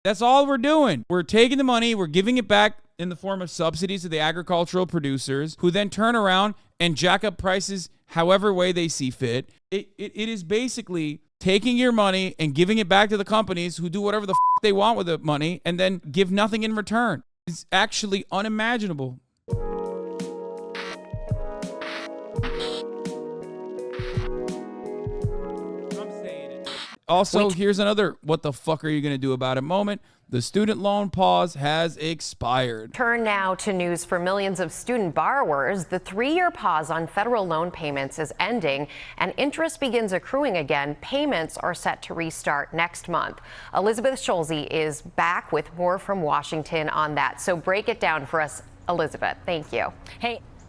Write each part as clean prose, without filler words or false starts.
That's all we're doing. We're taking the money, we're giving it back in the form of subsidies to the agricultural producers, who then turn around and jack up prices however way they see fit. It is basically taking your money and giving it back to the companies who do whatever the they want with the money and then give nothing in return. It's actually unimaginable. Also, here's another what the fuck are you going to do about it moment. The student loan pause has expired. Turn now to news for millions of student borrowers. The 3-year pause on federal loan payments is ending and interest begins accruing again. Payments are set to restart next month. Elizabeth Schulze is back with more from Washington on that. So break it down for us, Elizabeth. Thank you.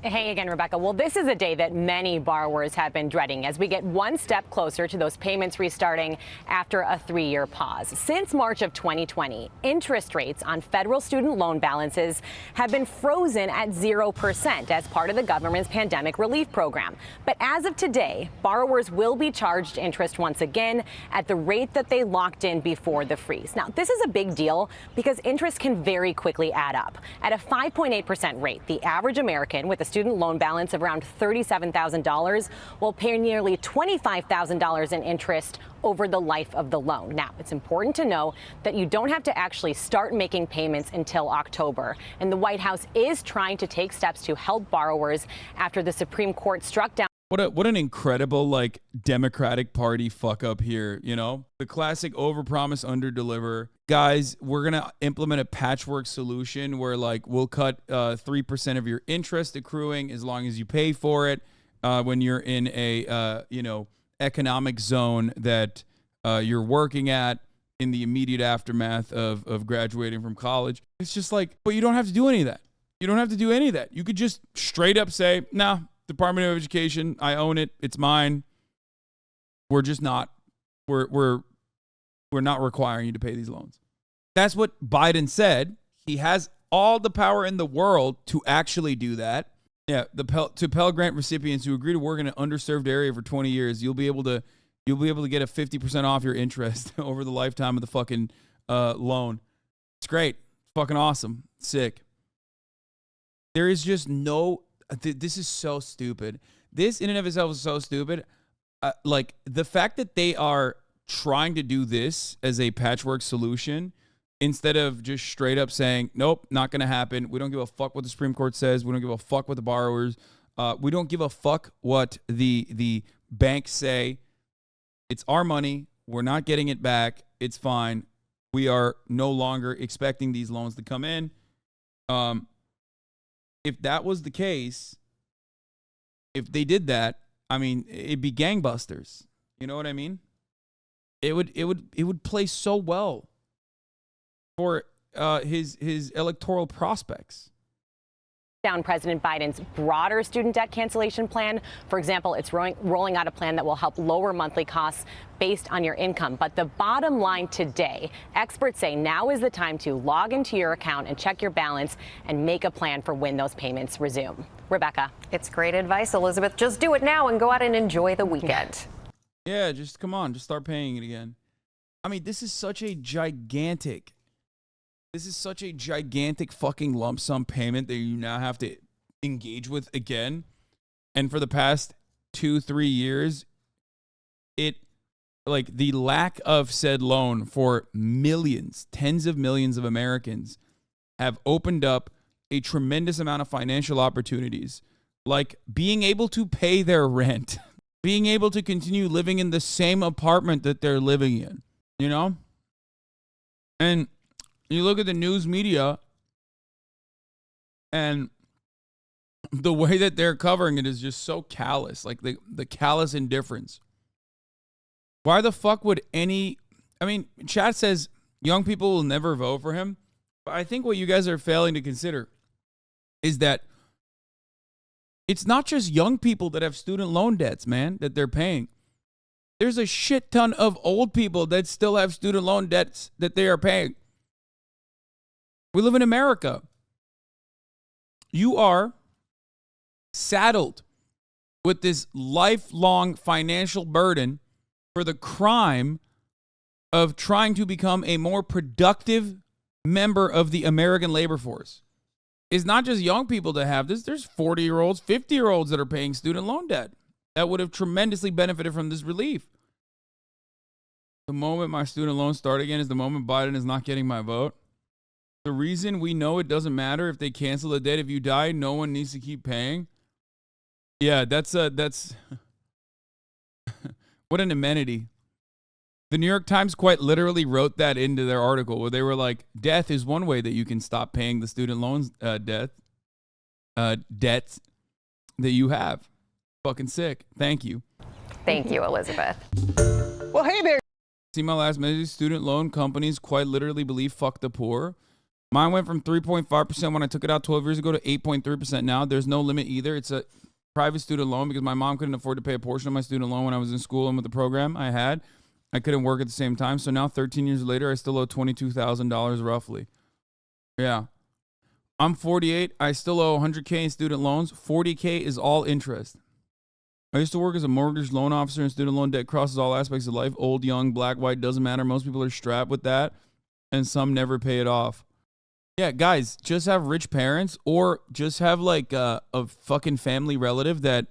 Hey again, Rebecca. Well, this is a day that many borrowers have been dreading as we get one step closer to those payments restarting after a 3-year pause. Since March of 2020, interest rates on federal student loan balances have been frozen at 0% as part of the government's pandemic relief program. But as of today, borrowers will be charged interest once again at the rate that they locked in before the freeze. Now, this is a big deal because interest can very quickly add up. At a 5.8% rate, the average American with a student loan balance of around $37,000 will pay nearly $25,000 in interest over the life of the loan. Now, it's important to know that you don't have to actually start making payments until October. And the White House is trying to take steps to help borrowers after the Supreme Court struck down. What an incredible, like, Democratic Party fuck up here, you know? The classic overpromise, underdeliver. Guys, we're going to implement a patchwork solution where, like, we'll cut 3% of your interest accruing as long as you pay for it when you're in a, economic zone that you're working at in the immediate aftermath of graduating from college. It's just like, but you don't have to do any of that. You don't have to do any of that. You could just straight up say, nah, Department of Education, I own it. It's mine. We're just not. We're not requiring you to pay these loans. That's what Biden said. He has all the power in the world to actually do that. Yeah, to Pell Grant recipients who agree to work in an underserved area for 20 years, you'll be able to get a 50% off your interest over the lifetime of the fucking loan. It's great. Fucking awesome. Sick. There is just no. This is so stupid. This in and of itself is so stupid. Like the fact that they are trying to do this as a patchwork solution instead of just straight up saying, nope, not going to happen. We don't give a fuck what the Supreme Court says. We don't give a fuck what the borrowers. We don't give a fuck what the banks say. It's our money. We're not getting it back. It's fine. We are no longer expecting these loans to come in. If that was the case, if they did that, I mean, it'd be gangbusters. You know what I mean? It would play so well for his electoral prospects. Down President Biden's broader student debt cancellation plan. For example, it's rolling out a plan that will help lower monthly costs based on your income. But the bottom line today, experts say now is the time to log into your account and check your balance and make a plan for when those payments resume. Rebecca. It's great advice, Elizabeth. Just do it now and go out and enjoy the weekend. Yeah, just come on. Just start paying it again. I mean, this is such a gigantic fucking lump sum payment that you now have to engage with again. And for the past 2-3 years, the lack of said loan for millions, tens of millions of Americans have opened up a tremendous amount of financial opportunities, like being able to pay their rent, being able to continue living in the same apartment that they're living in, you know? And you look at the news media and the way that they're covering it is just so callous, like the callous indifference. Why the fuck would chat says young people will never vote for him. But I think what you guys are failing to consider is that it's not just young people that have student loan debts, man, that they're paying. There's a shit ton of old people that still have student loan debts that they are paying. We live in America. You are saddled with this lifelong financial burden for the crime of trying to become a more productive member of the American labor force. It's not just young people that have this. There's 40-year-olds, 50-year-olds that are paying student loan debt that would have tremendously benefited from this relief. The moment my student loans start again is the moment Biden is not getting my vote. The reason we know it doesn't matter if they cancel the debt, if you die, no one needs to keep paying. Yeah, that's what an amenity. The New York Times quite literally wrote that into their article where they were like, death is one way that you can stop paying the student loans debts that you have. Fucking sick. Thank you. Thank you, Elizabeth. Well, hey there. See my last message. Student loan companies quite literally believe fuck the poor. Mine went from 3.5% when I took it out 12 years ago to 8.3% now. There's no limit either. It's a private student loan because my mom couldn't afford to pay a portion of my student loan when I was in school and with the program I had. I couldn't work at the same time. So now 13 years later, I still owe $22,000 roughly. Yeah. I'm 48. I still owe $100K in student loans. $40K is all interest. I used to work as a mortgage loan officer, and student loan debt crosses all aspects of life. Old, young, black, white, doesn't matter. Most people are strapped with that, and some never pay it off. Yeah, guys, just have rich parents or just have like a fucking family relative that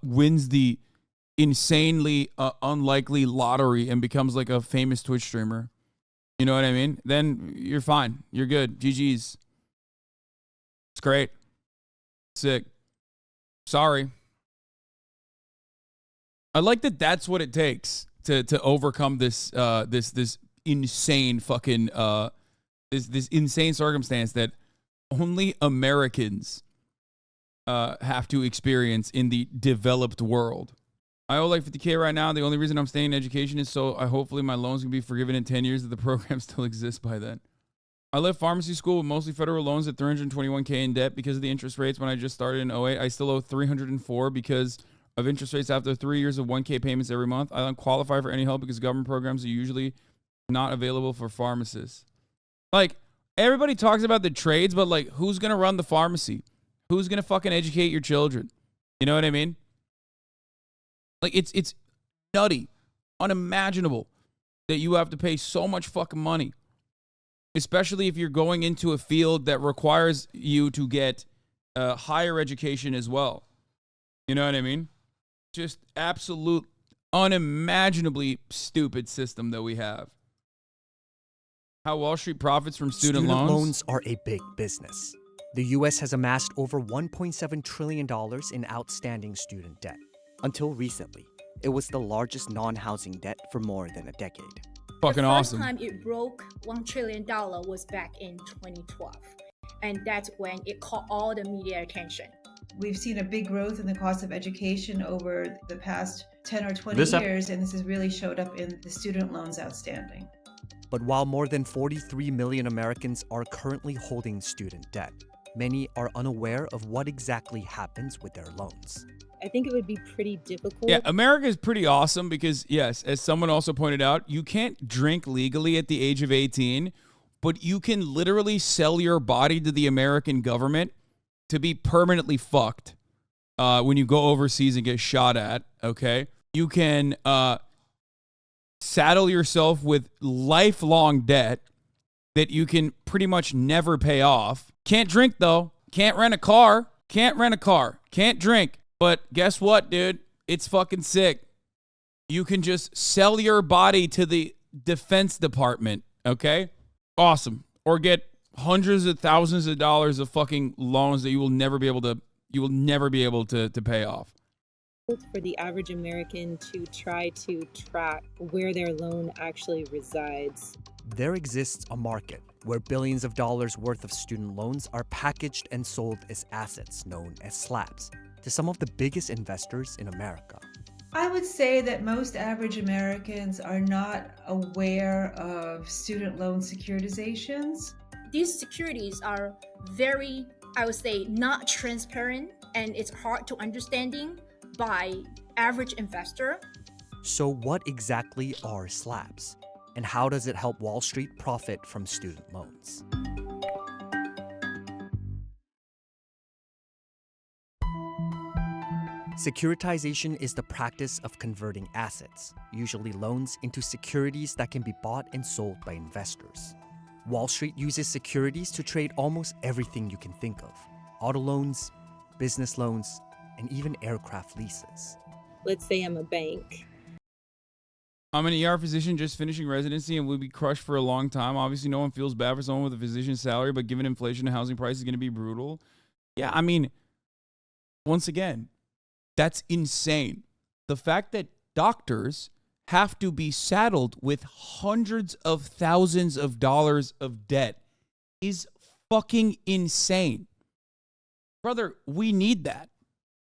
wins the insanely unlikely lottery and becomes like a famous Twitch streamer. You know what I mean? Then you're fine. You're good. GG's. It's great. Sick. Sorry. I like that that's what it takes to overcome this this insane fucking this insane circumstance that only Americans have to experience in the developed world. I owe like $50K right now. The only reason I'm staying in education is so hopefully my loans can be forgiven in 10 years if the program still exists by then. I left pharmacy school with mostly federal loans at $321K in debt because of the interest rates when I just started in 08. I still owe $304 because of interest rates after 3 years of $1K payments every month. I don't qualify for any help because government programs are usually not available for pharmacists. Like, everybody talks about the trades, but like, who's going to run the pharmacy? Who's going to fucking educate your children? You know what I mean? Like, it's nutty, unimaginable that you have to pay so much fucking money, especially if you're going into a field that requires you to get higher education as well. You know what I mean? Just absolute, unimaginably stupid system that we have. How Wall Street profits from student loans? Student loans are a big business. The U.S. has amassed over $1.7 trillion in outstanding student debt. Until recently, it was the largest non-housing debt for more than a decade. Fucking awesome. The first time it broke $1 trillion was back in 2012. And that's when it caught all the media attention. We've seen a big growth in the cost of education over the past 10 or 20 years, and this has really showed up in the student loans outstanding. But while more than 43 million Americans are currently holding student debt, many are unaware of what exactly happens with their loans. I think it would be pretty difficult. Yeah, America is pretty awesome because, yes, as someone also pointed out, you can't drink legally at the age of 18, but you can literally sell your body to the American government to be permanently fucked when you go overseas and get shot at, okay? You can saddle yourself with lifelong debt that you can pretty much never pay off. Can't drink, though. Can't rent a car. Can't rent a car. Can't drink. But guess what, dude? It's fucking sick. You can just sell your body to the Defense Department, okay? Awesome. Or get hundreds of thousands of dollars of fucking loans that you will never be able to pay off. For the average American to try to track where their loan actually resides. There exists a market where billions of dollars worth of student loans are packaged and sold as assets known as slabs to some of the biggest investors in America. I would say that most average Americans are not aware of student loan securitizations. These securities are very, I would say, not transparent, and it's hard to understanding by average investor. So what exactly are slabs? And how does it help Wall Street profit from student loans? Securitization is the practice of converting assets, usually loans, into securities that can be bought and sold by investors. Wall Street uses securities to trade almost everything you can think of: auto loans, business loans, and even aircraft leases. Let's say I'm a bank. I'm an ER physician just finishing residency and will be crushed for a long time. Obviously, no one feels bad for someone with a physician's salary, but given inflation and housing prices, is going to be brutal. Yeah, I mean, once again, that's insane. The fact that doctors have to be saddled with hundreds of thousands of dollars of debt is fucking insane. Brother, we need that.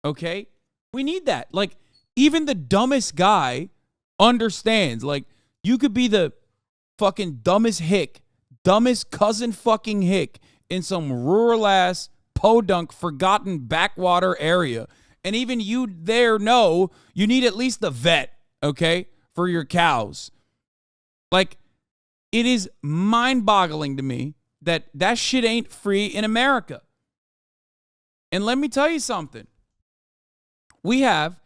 Okay? We need that. Like, even the dumbest guy understands. Like, you could be the fucking dumbest hick, dumbest cousin fucking hick in some rural ass, podunk, forgotten backwater area. And even you there know you need at least the vet, okay, for your cows. Like, it is mind-boggling to me that that shit ain't free in America. And let me tell you something. We have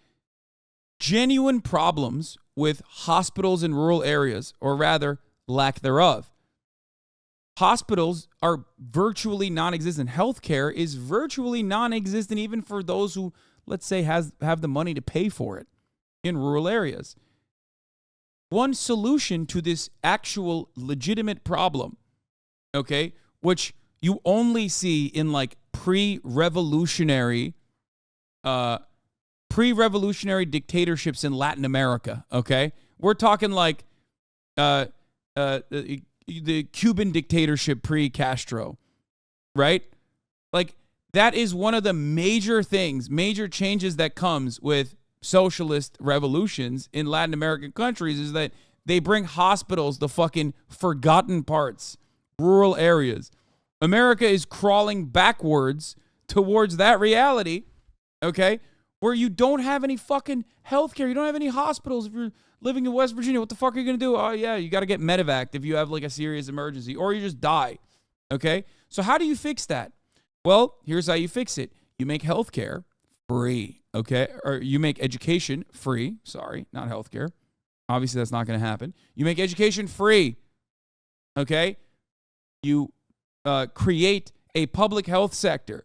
genuine problems with hospitals in rural areas, or rather, lack thereof. Hospitals are virtually non-existent. Healthcare is virtually non-existent even for those who, let's say, have the money to pay for it in rural areas. One solution to this actual legitimate problem, okay, which you only see in like pre-revolutionary dictatorships in Latin America, okay? We're talking like the Cuban dictatorship pre-Castro, right? Like, that is one of the major changes that comes with socialist revolutions in Latin American countries, is that they bring hospitals to fucking forgotten parts, rural areas. America is crawling backwards towards that reality, okay, where you don't have any fucking healthcare. You don't have any hospitals. If you're living in West Virginia, what the fuck are you going to do? Oh, yeah, you got to get medevac if you have like a serious emergency, or you just die, okay? So how do you fix that? Well, here's how you fix it. You make healthcare free, okay? Or you make education free. Sorry, not healthcare. Obviously, that's not going to happen. You make education free, okay? You create a public health sector.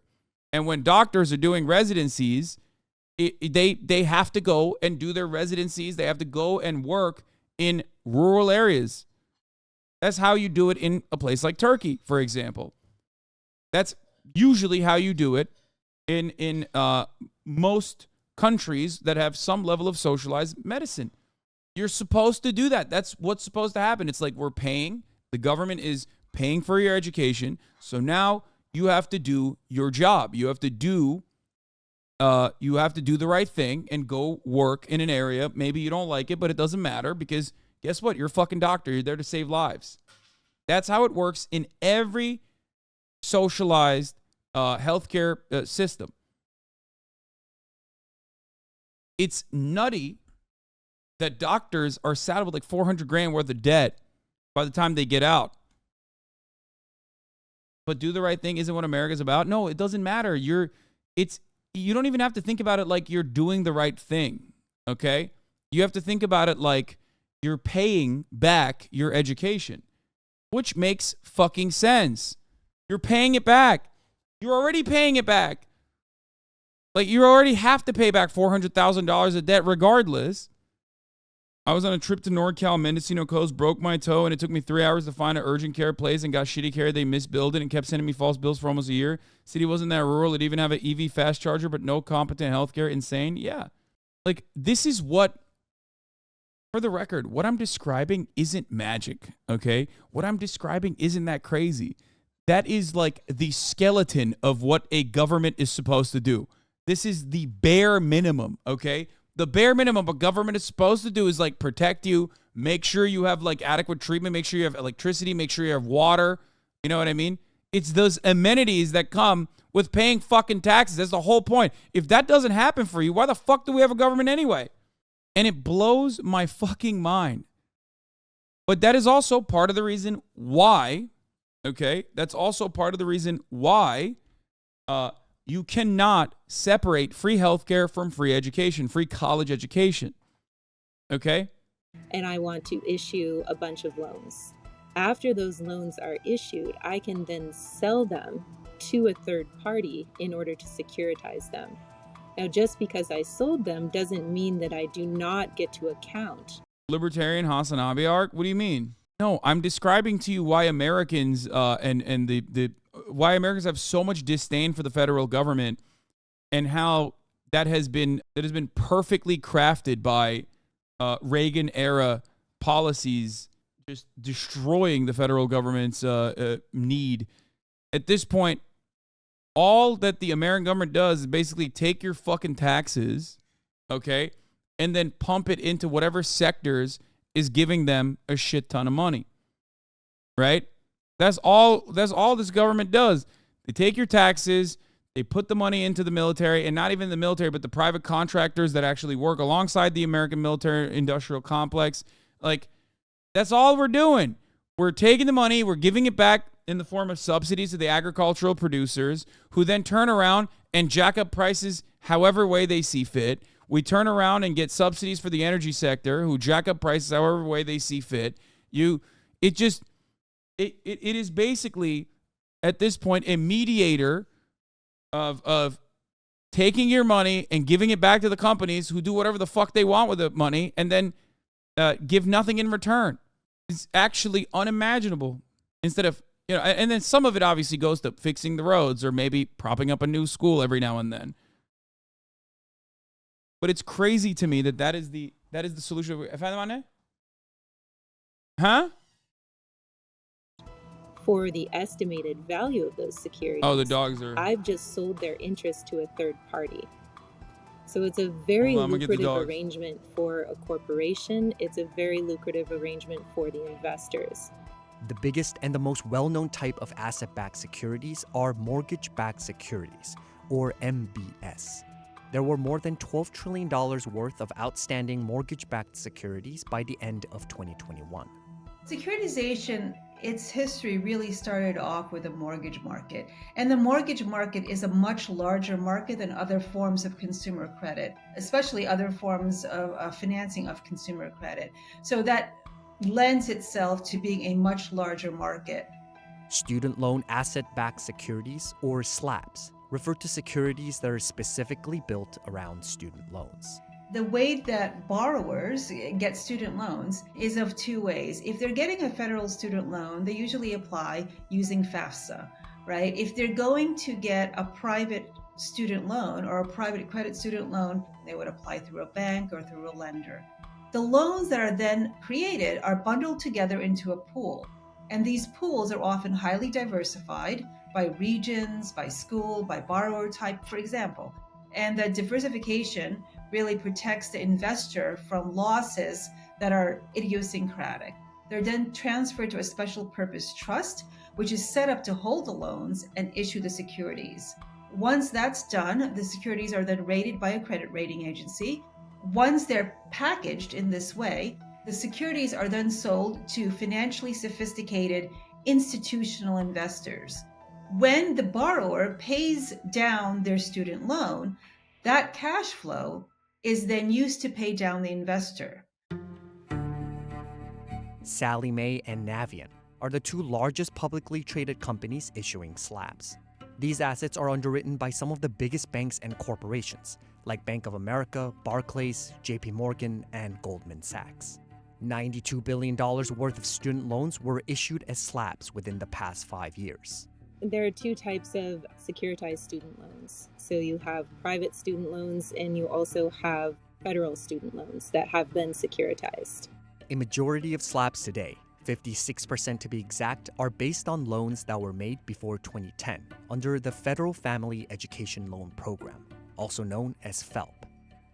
And when doctors are doing residencies, they have to go and do their residencies. They have to go and work in rural areas. That's how you do it in a place like Turkey, for example. That's usually how you do it in most countries that have some level of socialized medicine. You're supposed to do that. That's what's supposed to happen. It's like we're paying. The government is paying for your education. So now you have to do your job. You have to do the right thing and go work in an area. Maybe you don't like it, but it doesn't matter, because guess what? You're a fucking doctor. You're there to save lives. That's how it works in every socialized healthcare system. It's nutty that doctors are saddled with like 400 grand worth of debt by the time they get out. But do the right thing isn't what America's about. No, it doesn't matter. You don't even have to think about it like you're doing the right thing, okay? You have to think about it like you're paying back your education, which makes fucking sense. You're paying it back. You're already paying it back. Like, you already have to pay back $400,000 of debt regardless. I was on a trip to NorCal, Mendocino Coast, broke my toe, and it took me 3 hours to find an urgent care place and got shitty care. They misbilled it and kept sending me false bills for almost a year. City wasn't that rural. It even have an EV fast charger, but no competent healthcare. Insane. Yeah. Like, this is what, for the record, what I'm describing isn't magic, okay? What I'm describing isn't that crazy. That is like the skeleton of what a government is supposed to do. This is the bare minimum, okay? The bare minimum a government is supposed to do is like protect you, make sure you have like adequate treatment, make sure you have electricity, make sure you have water. You know what I mean? It's those amenities that come with paying fucking taxes. That's the whole point. If that doesn't happen for you, why the fuck do we have a government anyway? And it blows my fucking mind. But that is also part of the reason why, okay? That's also part of the reason why You cannot separate free healthcare from free education, free college education. Okay? And I want to issue a bunch of loans. After those loans are issued, I can then sell them to a third party in order to securitize them. Now, just because I sold them doesn't mean that I do not get to account. Libertarian Hasanabi arc? What do you mean? No, I'm describing to you why Americans why Americans have so much disdain for the federal government, and how that has been perfectly crafted by Reagan era policies, just destroying the federal government's need. At this point, all that the American government does is basically take your fucking taxes, okay, and then pump it into whatever sectors is giving them a shit ton of money, right? That's all this government does. They take your taxes, they put the money into the military, and not even the military, but the private contractors that actually work alongside the American military industrial complex. Like, that's all we're doing. We're taking the money, we're giving it back in the form of subsidies to the agricultural producers, who then turn around and jack up prices however way they see fit. We turn around and get subsidies for the energy sector, who jack up prices however way they see fit. It is basically, at this point, a mediator of taking your money and giving it back to the companies who do whatever the fuck they want with the money, and then give nothing in return. It's actually unimaginable. Instead of, and then some of it obviously goes to fixing the roads or maybe propping up a new school every now and then. But it's crazy to me that is the solution. Huh? For the estimated value of those securities, Oh, the dogs are... I've just sold their interest to a third party. So it's a very lucrative arrangement for a corporation. It's a very lucrative arrangement for the investors. The biggest and the most well-known type of asset-backed securities are mortgage-backed securities, or MBS. There were more than $12 trillion worth of outstanding mortgage-backed securities by the end of 2021. Securitization, its history really started off with the mortgage market. And the mortgage market is a much larger market than other forms of consumer credit, especially other forms of financing of consumer credit. So that lends itself to being a much larger market. Student loan asset-backed securities, or SLAPs, refer to securities that are specifically built around student loans. The way that borrowers get student loans is of two ways. If they're getting a federal student loan, they usually apply using FAFSA, right? If they're going to get a private student loan or a private credit student loan, they would apply through a bank or through a lender. The loans that are then created are bundled together into a pool. And these pools are often highly diversified by regions, by school, by borrower type, for example. And the diversification really protects the investor from losses that are idiosyncratic. They're then transferred to a special purpose trust, which is set up to hold the loans and issue the securities. Once that's done, the securities are then rated by a credit rating agency. Once they're packaged in this way, the securities are then sold to financially sophisticated institutional investors. When the borrower pays down their student loan, that cash flow is then used to pay down the investor. Sallie Mae and Navient are the two largest publicly traded companies issuing SLABs. These assets are underwritten by some of the biggest banks and corporations, like Bank of America, Barclays, JP Morgan, and Goldman Sachs. $92 billion worth of student loans were issued as SLABs within the past 5 years. There are two types of securitized student loans. So you have private student loans and you also have federal student loans that have been securitized. A majority of SLABs today, 56% to be exact, are based on loans that were made before 2010 under the Federal Family Education Loan Program, also known as FFELP.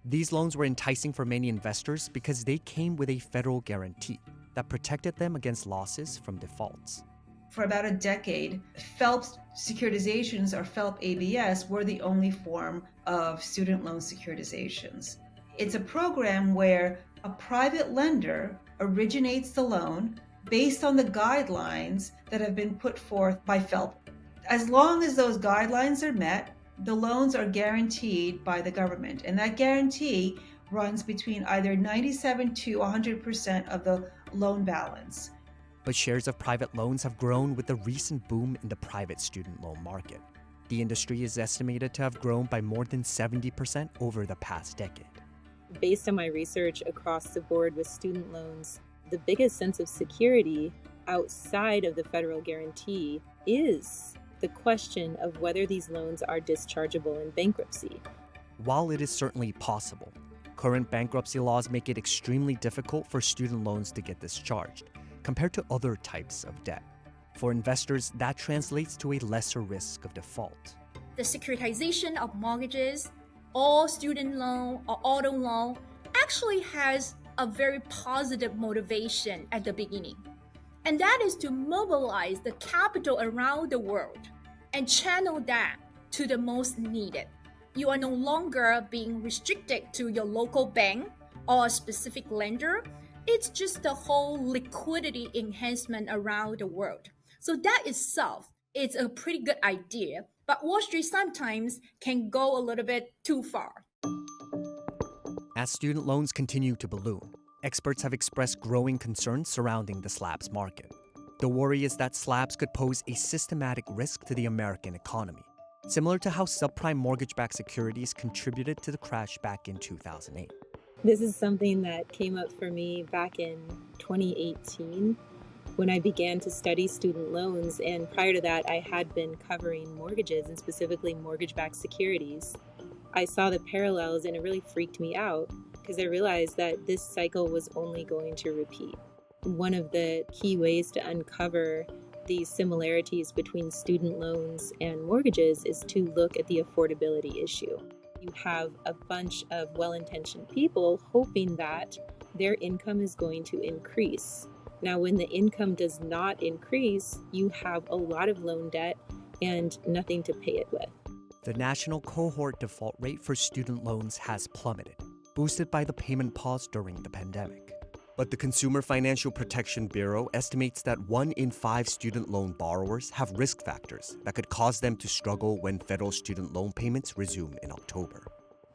These loans were enticing for many investors because they came with a federal guarantee that protected them against losses from defaults. For about a decade, FFELP securitizations, or FFELP ABS, were the only form of student loan securitizations. It's a program where a private lender originates the loan based on the guidelines that have been put forth by FFELP. As long as those guidelines are met, the loans are guaranteed by the government, and that guarantee runs between either 97 to 100% of the loan balance. But shares of private loans have grown with the recent boom in the private student loan market. The industry is estimated to have grown by more than 70% over the past decade. Based on my research across the board with student loans, the biggest sense of security outside of the federal guarantee is the question of whether these loans are dischargeable in bankruptcy. While it is certainly possible, current bankruptcy laws make it extremely difficult for student loans to get discharged, compared to other types of debt. For investors, that translates to a lesser risk of default. The securitization of mortgages, all student loan or auto loan actually has a very positive motivation at the beginning. And that is to mobilize the capital around the world and channel that to the most needed. You are no longer being restricted to your local bank or a specific lender. It's just the whole liquidity enhancement around the world. So that itself is a pretty good idea, but Wall Street sometimes can go a little bit too far. As student loans continue to balloon, experts have expressed growing concerns surrounding the slabs market. The worry is that slabs could pose a systematic risk to the American economy, similar to how subprime mortgage-backed securities contributed to the crash back in 2008. This is something that came up for me back in 2018 when I began to study student loans, and prior to that I had been covering mortgages and specifically mortgage-backed securities. I saw the parallels and it really freaked me out because I realized that this cycle was only going to repeat. One of the key ways to uncover these similarities between student loans and mortgages is to look at the affordability issue. You have a bunch of well-intentioned people hoping that their income is going to increase. Now, when the income does not increase, you have a lot of loan debt and nothing to pay it with. The national cohort default rate for student loans has plummeted, boosted by the payment pause during the pandemic. But the Consumer Financial Protection Bureau estimates that 1 in 5 student loan borrowers have risk factors that could cause them to struggle when federal student loan payments resume in October.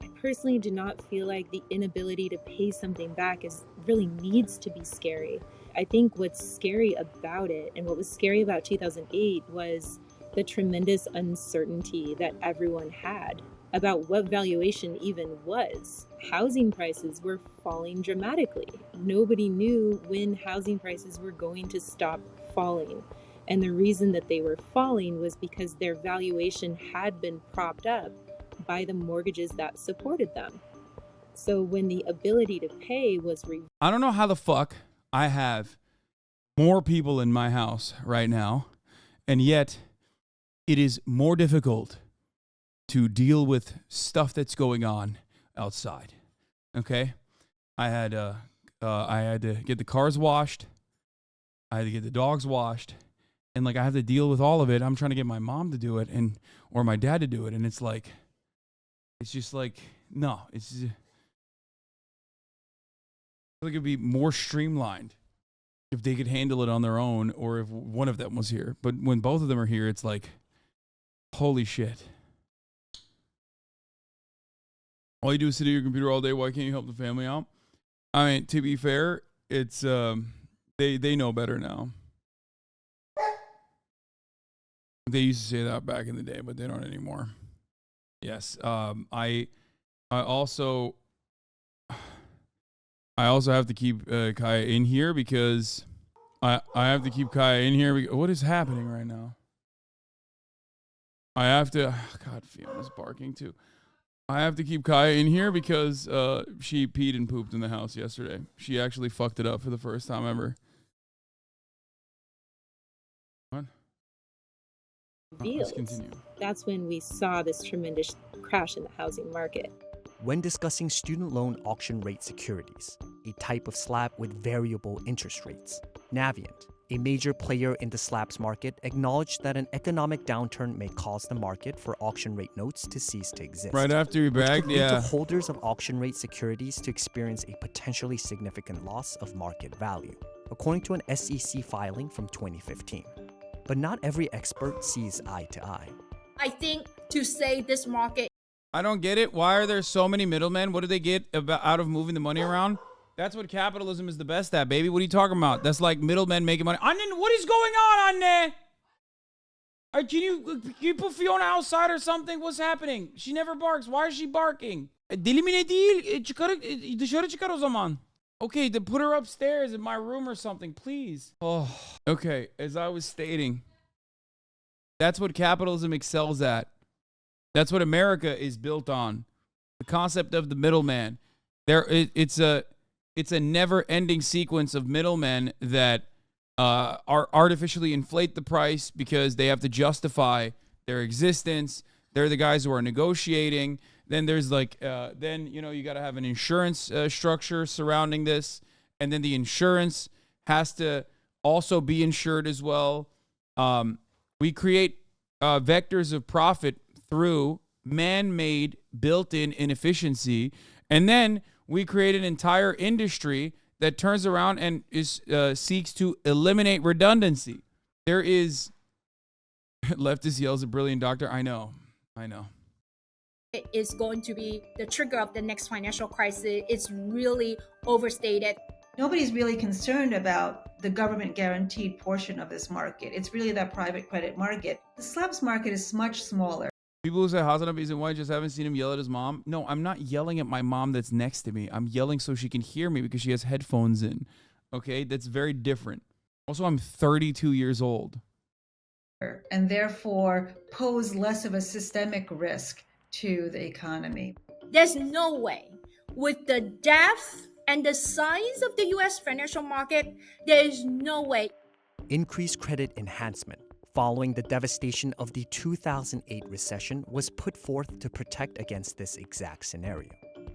I personally do not feel like the inability to pay something back really needs to be scary. I think what's scary about it, and what was scary about 2008, was the tremendous uncertainty that everyone had about what valuation even was. Housing prices were falling dramatically. Nobody knew when housing prices were going to stop falling. And the reason that they were falling was because their valuation had been propped up by the mortgages that supported them. So when the ability to pay was I don't know how the fuck I have more people in my house right now, and yet it is more difficult to deal with stuff that's going on outside. Okay, I had to get the cars washed, I had to get the dogs washed, and like I have to deal with all of it. I'm trying to get my mom to do it or my dad to do it, and it's just like no, it's just, I think it'd be more streamlined if they could handle it on their own, or if one of them was here. But when both of them are here, it's like, holy shit. All you do is sit at your computer all day. Why can't you help the family out? I mean, to be fair, it's they know better now. They used to say that back in the day, but they don't anymore. Yes. I also have to keep Kaya in here because I have to keep Kaya in here. What is happening right now? I have to. God, Fiona's barking too. I have to keep Kaya in here because she peed and pooped in the house yesterday. She actually fucked it up for the first time ever. What? Let's continue. That's when we saw this tremendous crash in the housing market. When discussing student loan auction rate securities, a type of slab with variable interest rates, Navient, a major player in the slabs market, acknowledged that an economic downturn may cause the market for auction rate notes to cease to exist. Right after you bagged, which could lead to holders of auction rate securities to experience a potentially significant loss of market value, according to an SEC filing from 2015. But not every expert sees eye to eye. I think to say this market. I don't get it. Why are there so many middlemen? What do they get out of moving the money around? That's what capitalism is the best at, baby. What are you talking about? That's like middlemen making money. Annen, what is going on, Anne? Can you put Fiona outside or something? What's happening? She never barks. Why is she barking? Dilimine değil. Dışarı çıkar o zaman. Okay, then put her upstairs in my room or something, please. Oh, okay. As I was stating, that's what capitalism excels at. That's what America is built on. The concept of the middleman. It's a never-ending sequence of middlemen that are artificially inflate the price because they have to justify their existence. They're the guys who are negotiating. Then there's like, you got to have an insurance structure surrounding this. And then the insurance has to also be insured as well. We create vectors of profit through man-made built-in inefficiency. And then we create an entire industry that turns around and seeks to eliminate redundancy. There is leftist yells a brilliant doctor. I know. It is going to be the trigger of the next financial crisis. It's really overstated. Nobody's really concerned about the government guaranteed portion of this market. It's really that private credit market. The slabs market is much smaller. People who say Hasanabi isn't white just haven't seen him yell at his mom. No, I'm not yelling at my mom that's next to me. I'm yelling so she can hear me because she has headphones in. Okay, that's very different. Also, I'm 32 years old. And therefore pose less of a systemic risk to the economy. There's no way, with the depth and the size of the US financial market, there is no way. Increased credit enhancement following the devastation of the 2008 recession was put forth to protect against this exact scenario.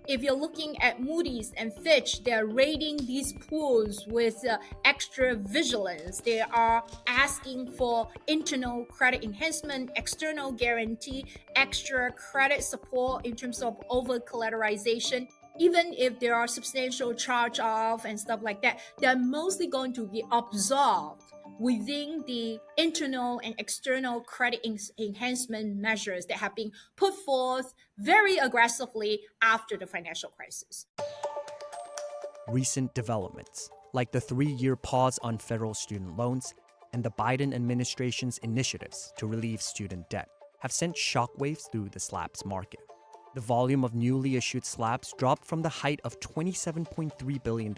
If you're looking at Moody's and Fitch, they're rating these pools with extra vigilance. They are asking for internal credit enhancement, external guarantee, extra credit support in terms of over-collateralization. Even if there are substantial charge-off and stuff like that, they're mostly going to be absorbed within the internal and external credit enhancement measures that have been put forth very aggressively after the financial crisis. Recent developments, like the 3-year pause on federal student loans and the Biden administration's initiatives to relieve student debt, have sent shockwaves through the slabs market. The volume of newly issued slabs dropped from the height of $27.3 billion in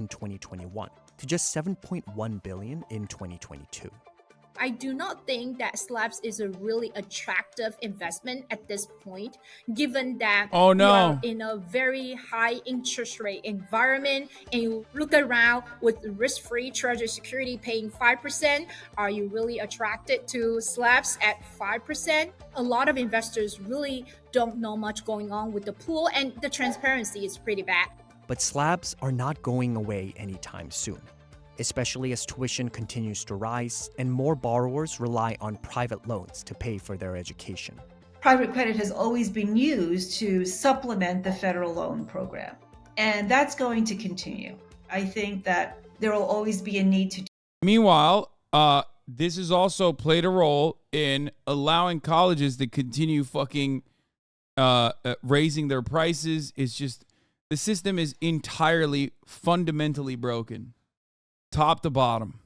2021 to just $7.1 billion in 2022. I do not think that slabs is a really attractive investment at this point, given that we are in a very high interest rate environment and you look around with risk-free treasury security paying 5%. Are you really attracted to slabs at 5%? A lot of investors really don't know much going on with the pool, and the transparency is pretty bad. But slabs are not going away anytime soon, especially as tuition continues to rise and more borrowers rely on private loans to pay for their education. Private credit has always been used to supplement the federal loan program, and that's going to continue. I think that there will always be a need to. Meanwhile, this has also played a role in allowing colleges to continue fucking raising their prices. It's just, the system is entirely, fundamentally broken. Top to bottom.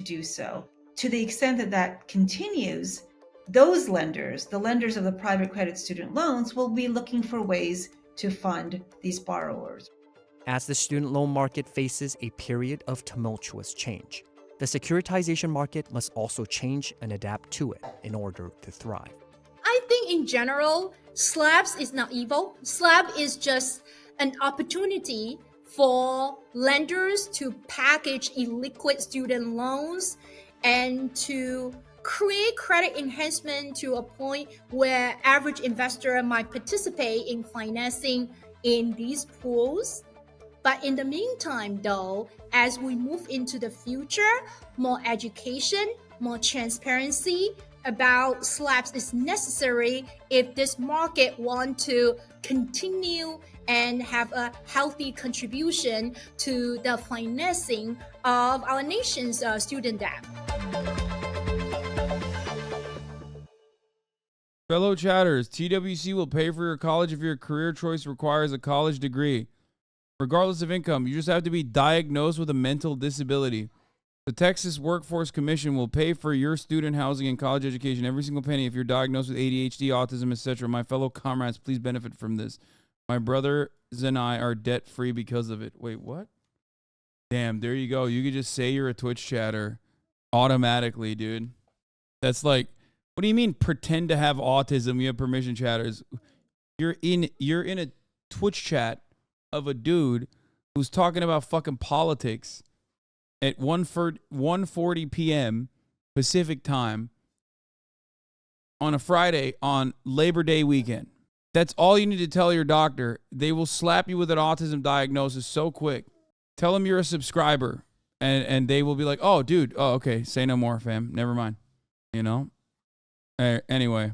Do so. To the extent that that continues, those lenders, the lenders of the private credit student loans, will be looking for ways to fund these borrowers. As the student loan market faces a period of tumultuous change, the securitization market must also change and adapt to it in order to thrive. I think in general, slabs is not evil. Slab is just an opportunity for lenders to package illiquid student loans and to create credit enhancement to a point where average investor might participate in financing in these pools. But in the meantime, though, as we move into the future, more education, more transparency about slabs is necessary if this market wants to continue and have a healthy contribution to the financing of our nation's student debt. Fellow chatters, TWC will pay for your college if your career choice requires a college degree. Regardless of income, you just have to be diagnosed with a mental disability. The Texas Workforce Commission will pay for your student housing and college education, every single penny, if you're diagnosed with ADHD, autism, etc. My fellow comrades, please benefit from this. My brothers and I are debt-free because of it. Wait, what? Damn, there you go. You could just say you're a Twitch chatter automatically, dude. That's like, what do you mean pretend to have autism? You have permission, chatters. You're in a Twitch chat of a dude who's talking about fucking politics at 1:40 p.m. Pacific time on a Friday on Labor Day weekend. That's all you need to tell your doctor. They will slap you with an autism diagnosis so quick. Tell them you're a subscriber, and they will be like, oh, dude, oh, okay, say no more, fam. Never mind. You know? Anyway.